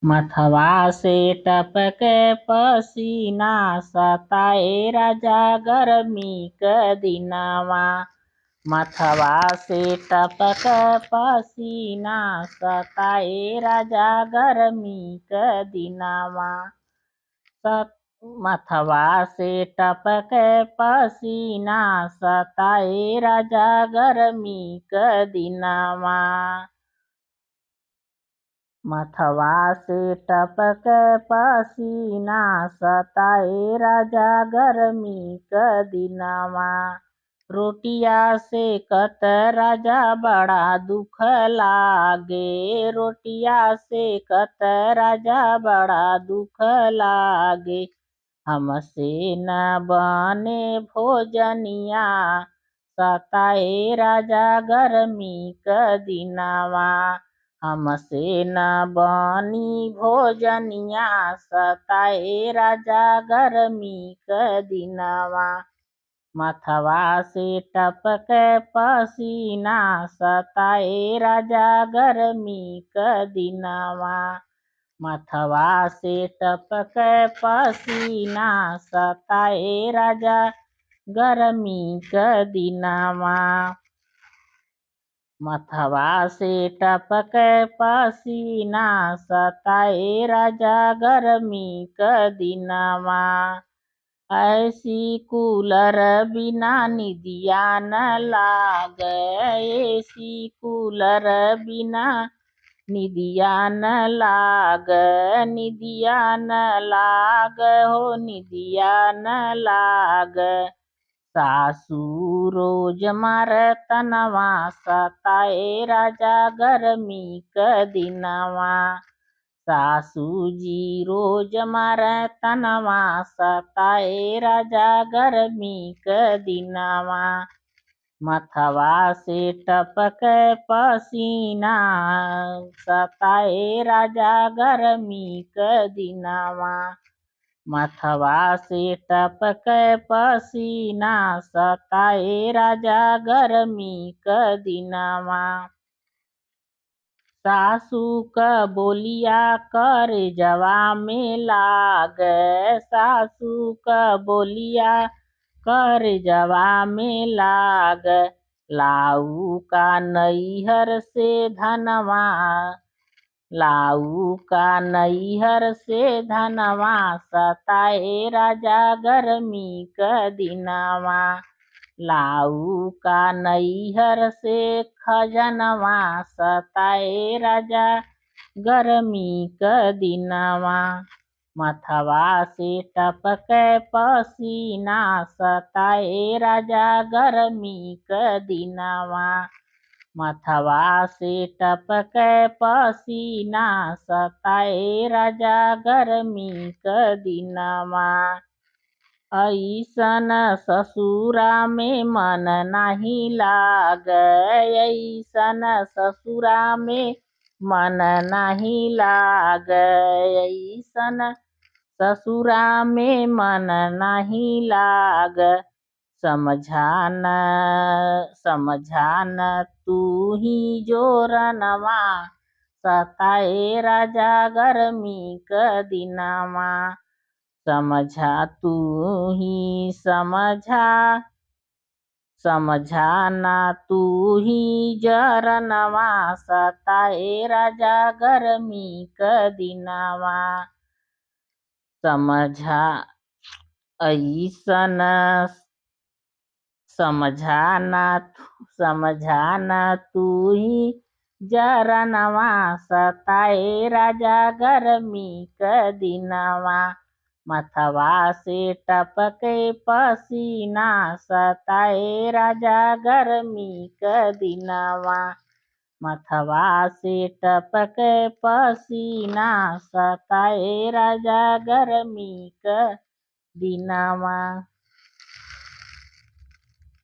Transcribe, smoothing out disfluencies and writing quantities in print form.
मथवा से टपके पसीना सताए राजा गर्मी क दिनवा। मथवा से टपक पसीना सताए राजा गर्मी क दिनवा। मथवा से टपक पसीना सताए राजा गर्मी क दिनवा। मथवा से टपक पसीना सताए राजा गर्मी क दिनवा। रोटिया से कत राजा बड़ा दुख लागे। रोटिया से कत राजा बड़ा दुख लागे। हमसे न बने भोजनिया सताए राजा गर्मी क दिनवा। हमसे न बनी भोजनिया सताए राजा गर्मी क दिनवा। मथवा से टपक पसीना सताए राजा गर्मी क दिनवा। मथवा से टपक पसीना सताए राजा गर्मी क दिनवा। मथवा से टपक पसीना सताए राजा गर्मी क दिनवा। ऐसी कूलर बिना निदिया न लाग। ऐसी कूलर बिना निदिया न लाग। निदिया न लाग हो निदिया न लाग। सासू रोज मार तनवा सताए राजा गर्मी क दिनवा। सासू जी रोज मार तनवा सताए राजा गर्मी क दिनवा। मथवा से टपक पसीना सताए राजा गर्मी क दिनवा। मथवा से टपक पसीना सताए राजा गर्मी क दिनवा। सासू क बोलिया करजवा में लाग। सासू क बोलिया करजवा में लाग। लाऊ का नैहर से धनवा। लाऊ का नैहर से धनवा सताए राजा गर्मी क दिनवा। लाऊ का नैहर से खजनवा सताए राजा गर्मी क दिनवा। मथवा से टपक पसीना सताए राजा गर्मी क दिनवा। मथवा से टपक पसीना सताए राजा गर्मी क दिनवा। ऐसन ससुरा में मन नाही लाग। ऐसन ससुरा में मन नाही लाग। ऐसन ससुरा में मन नाही लाग। समझान तू ही जोरनवा सताए राजा गर्मी क दिनवा। समझा तू ही समझाना तू ही जरनवा सताए राजा गर्मी क दिनवा। समझाना तू ही जरनवा सताए राजा गर्मी क दिनवा। मथवा से टपक पसीना सताए राजा गर्मी क दिनवा। मथवा से टपक पसीना सताए राजा गर्मी क दिनवा।